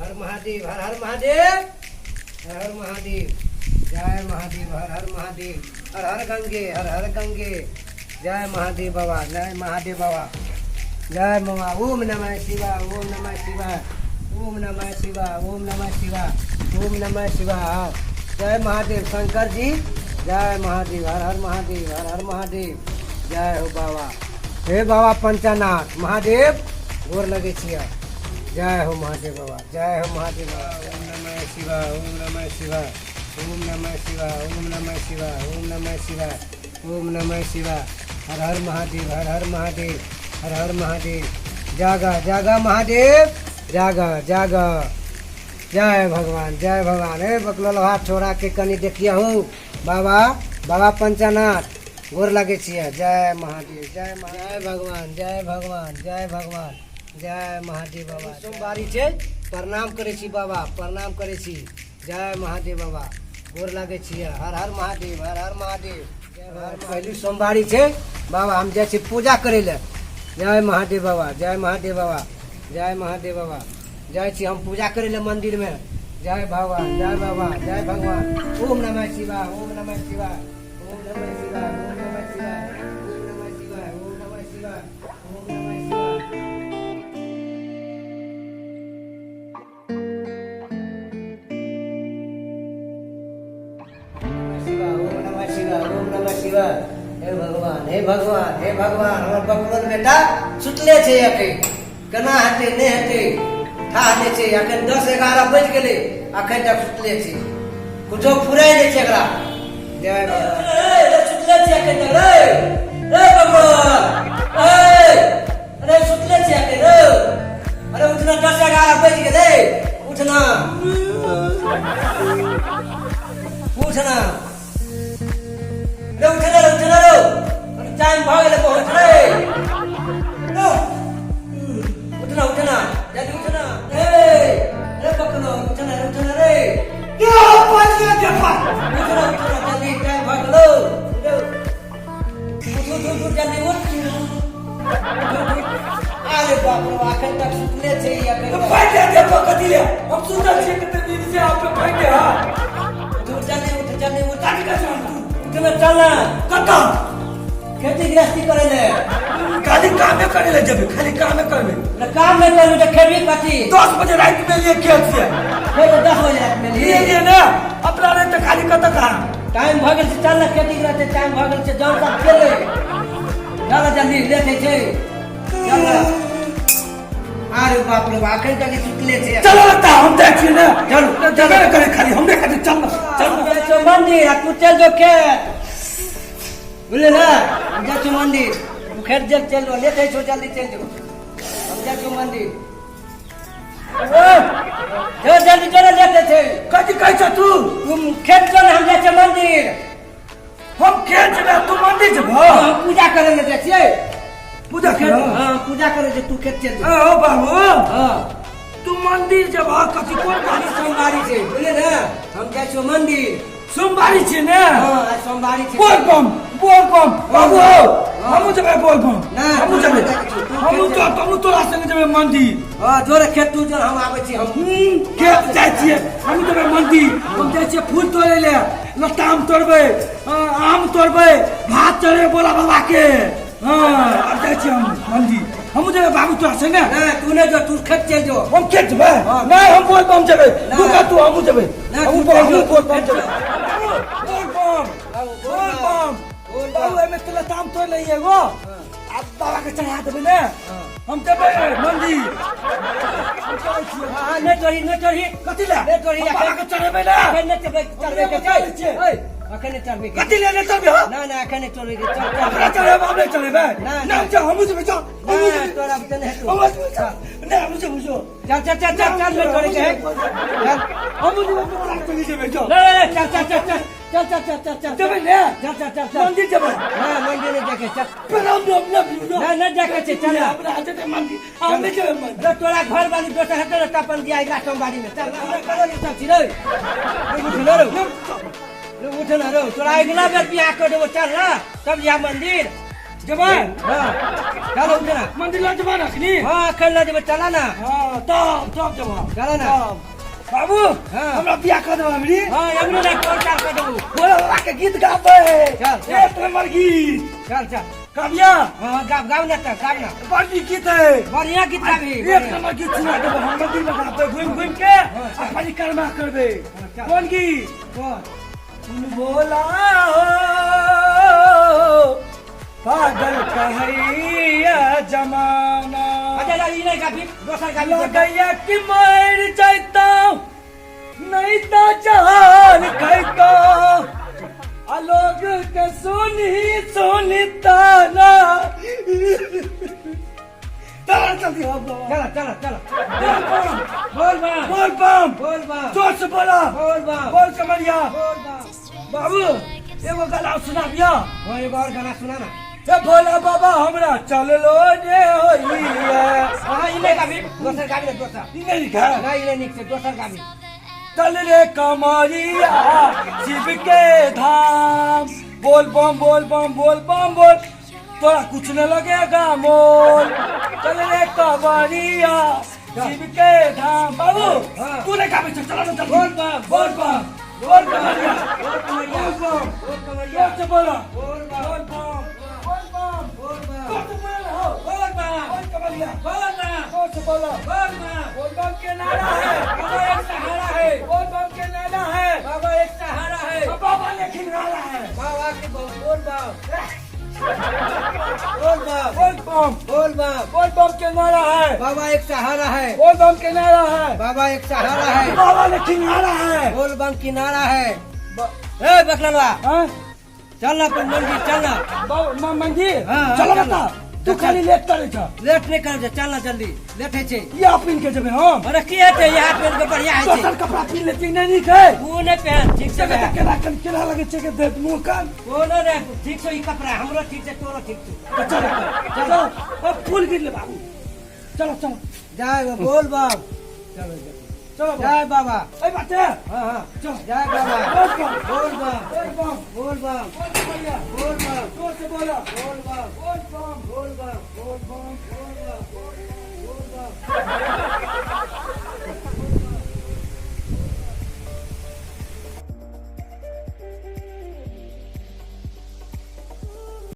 हर महादेव, हर हर महादेव, हर हर महादेव, जय महादेव, हर हर महादेव, हर हर गंगे, हर हर गंगे, जय महादेव बाबा, जय महादेव बाबा, जय मामा। ओम नमः शिवाय, ओम नमः शिवाय, ओम नमः शिवाय, ओम नमः शिवाय, ओम नमः शिवाय। जय महादेव शंकर जी, जय महादेव, हर हर महादेव, हर हर महादेव, जय हो बाबा। हे बाबा पंचानाथ महादेव गोर लगे छिया, जय हो महादेव बाबा, जय हो महादेव बाबा। ओम नमः शिवाय, ओम नमः शिवाय, ओम नमः शिवाय, ओम नमः शिवाय, ओम नमः शिवाय, ओम नमः शिवाय। हर हर महादेव, हर हर महादेव, हर हर महादेव। जागा जागा महादेव, जागा जागा, जय भगवान, जय भगवान। हे बकलोलहा छोड़ा के कनी देखिए हो बाबा, बाबा पंचानाथ गोर लगे छियै, जय महादेव, जय भगवान, जय भगवान, जय भगवान, जय महादेव बाबा। सोमवारी छै, प्रणाम करे छी बाबा, प्रणाम करे छी, जय महादेव बाबा गोर लगे छियै, हर हर महादेव, हर हर महादेव। पहली सोमवारी छै बाबा, हम जाइ छी पूजा करे ले, जय महादेव बाबा, जय महादेव बाबा, जय महादेव बाबा। जाइ छी हम पूजा करे ले मंदिर में, जय भगवान, जय बाबा, जय भगवान। ओम नमः शिवाय, ओम नमः शिवाय, ओम नमः शिवाय, ओम नमः शिवाय, ओम नमः शिवाय, ओम नमः शिवाय, ओम नमः शिवाय, ओम नमः शिवाय, ओम नमः शिवाय। हे भगवान, हे भगवान, हे भगवान, हमर बकरोल बेटा सुतले छै, अखन केना हेतै नहि हेतै था नहि छै, अखन 10-11 बजि गेलै, अखन तक सुतले छै, कुछो फुराय नहि छै एकरा। जय भगवान, सुतले छै अखन तक रे भगवान, अरे सुतले छै अखन रे, अरे उठना, 10-11 बजि गेलै, उठना उठना रे, उठना रे, अरे टाइम भऽ गेलै बहुत रे, उठना उठना जल्दी उठना, अरे बकलो उठना रे, उठना रे, क्या बच गया देखा, उठना उठना जल्दी, टाइम भऽ गेलो, उठ जल्दी उठ। अरे बाप रे, अखन तक सुतले छै, अखन बैठ जा, देखो कथि ले हम सुतल छी, कते दिन से आप पे बैठ गया। उठ जल्दी उठ, जल्दी उठ, काटी का उठना, चलना कता खेती गृहस्थी करे ले, खाली कामे करे ले जबे, खाली कामे करबे ना, काम नहीं करबे तो खेबी कथी। 10 बजे रात में लिए खेत से, फिर 10 बजे रात में लिए ना, अपना रे त खाली कत कहा टाइम भ गेल छै, चल ना खेती गृहस्थी टाइम भ गेल छै, जाओ सब खेले, चल जल्दी लेते छै, चल। अरे बाप रे, आखिर तक सुतले छै, चलो लगता हम देख छी ना, चल जगह करे खाली हमने खाली चल चल चल मंदिर, आ तू चल जो खेत, बोले ना हम जा छो मंदिर, तू खेत जल चल लेते छो, जल्दी चल जो, हम जा छो मंदिर, जो जल्दी चलो लेते छे। कथि कहै छ तू, तुम खेत चल, हम जा छो मंदिर, हम खेत जेबे तू मंदिर जेबो, हम पूजा करे ले जाइ छियै, पूजा कर, हां पूजा करे जे तू खेत चल जा। ओ बाबू, हां तू मंदिर जेबो, कथि कोन गाड़ी सोमवारी छै, बोले ना हम जाइ छो मंदिर, सोमवारी छै ने, हां सोमवारी छै, बोल बम बाबू, हमहु जेबे बोल बम, हमहु जेबे, हमहु तोरा संग जेबे मंदिर, हां जोरे खेत तू जोर, हम आबै छी, हम खेत जाइ छियै, हमहु जेबे मंदिर, हम जाइ छियै फूल तोड़े ले, लताम तोड़बै, आम तोड़बै, भात चढ़े बोला बाबा के, हां अब जाइ छियै हम मंदिर, हमहु जेबे बाबू तोरा संग। नहीं तू नहीं जो, तू खेत चल जो, हम खेत जेबे, नहीं हम बोल बम जेबे, तू का तू हमहु जेबे, हमहु बोल बम जेबे, बोल बम बाबू एमे तो लताम तोड़ लई एगो, अब बाबा के चढ़ा देबे ने, हम जेबे मंदिर, हम चलै छियै। हां ने तोरी कथि ले ने तोरी, बाबा के चढ़ेबे ना, ने चढ़बे के छै, अखन ने चढ़बे कथि ले ने चढ़बे, हो ना ना अखन ने चढ़बे के, चढ़ चढ़बे, हम ने चढ़बे ना, चल हमहु जेबे, चल तोरा बते ने हेतौ, ना हमहु जेबे, चल चल चल चल में तोरे के, चल हमहु जेबे, चल चल चल चल चल चल चल चल चल चल जेबे ने, चल चल चल चल मंदिर जेबे, हां मंदिर ने जाके चल, पर हम ना ना जाके चल, अपना हाथे ते मंदिर, हम नहीं जेबे मंदिर, तोरा घर वाली दोसर हेतै न, तपन दिया इला सोमवारी में, चल हमरा करो ये सब चीज रे, उठ ना रे, तोरा अगला बेर बियाह कर देबो, चल ना तब जा मंदिर, जवान हाँ चलो उधर मंदिर ला जवान रखनी हाँ कर ला जब चला ना हाँ तब जवान चला ना बाबू हाँ। हमरा बियाह कर देबा हमरी हाँ एगो ना कौन चार कर दो बोला बाबा के गीत गाबे चल, चल। एक नंबर गीत चल चल काव्या हाँ गाव ना तक गाव ना बड़ी गीत है बढ़िया गीत गाबी एक नंबर गीत सुना देबो हम मंदिर में गाबे घूम के अपनी कर्मा करबे चल। कौन गीत कौन तुम बोला हो पागल कहैया जमाना अच्छा जा ई नहीं गाबी दोसर गाबी लगैया कि मर जाता नहीं तो जहान कहता लोग के सुनता ना चला जल्दी हो चला चला चला बोल बम बोल बम बोल बा जोर से बोला बोल बा बोल कमरिया बोल बा बाबू एगो गाना सुना दिया वो एगो और गाना सुना ना ए भोला बाबा हमरा चल लो जे होई है हाँ ई नहीं गाबी दोसर गाबी ना दोसर ई नहीं लिखा ना ई नहीं से दोसर गाबी चल रे कमरिया शिव के धाम बोल बम बोल बम बोल बम बोल तोरा कुछ न लगेगा मोल चल रे कमरिया शिव के धाम बाबू हाँ। तू नहीं काबे चला चल बोल बम बोल बम बोल कमरिया बोल कमरिया बोल बम बोल कमरिया जोर से बोला बोल बा बोल बम बोल बम बोल बा जोर से बोला हो बोल बा बोल कमरिया बोल बा जोर से बोला बोल बा बोल बम के नारा है बाबा एक सहारा है बोल बम के नारा है बाबा एक सहारा है बाबा लेकिन नारा है बाबा के बोल बा बोल बा बोल बम बोल बा बोल बम के नारा है बाबा एक सहारा है बोल बम के नारा है बाबा एक सहारा है बाबा लेकिन नारा है बोल बम किनारा है ए बकलवा हाँ? चलना अपन मंदिर चलना मंदिर हाँ, चलो चलो। बता तू खाली लेट करे छ लेट नहीं कर चलना जल्दी लेट है छे ये पिन के जबे हम अरे की है यहाँ पे इनको बढ़िया है छे दोसर कपड़ा पिन लेती नहीं है वो नहीं पहन ठीक से जगह पहन केना केना लगे छे के देख मुंह कान बोलो रे ठीक से ही कपड़ा हमरो ठीक से तोरो ठीक से चलो चलो अब फूल गिर ले बाबू चलो चलो जय बोल बाब चलो चलो जय बाबा ए बाटे हाँ हाँ चलो जय बाबा बोल बम बोल बाब बोल बम बोल बाब बोल भैया बोल बाब जोर से बोला बोल बाब बोल बम बोल बाब बोल बम बोल बाब बोल बाब बोल बाब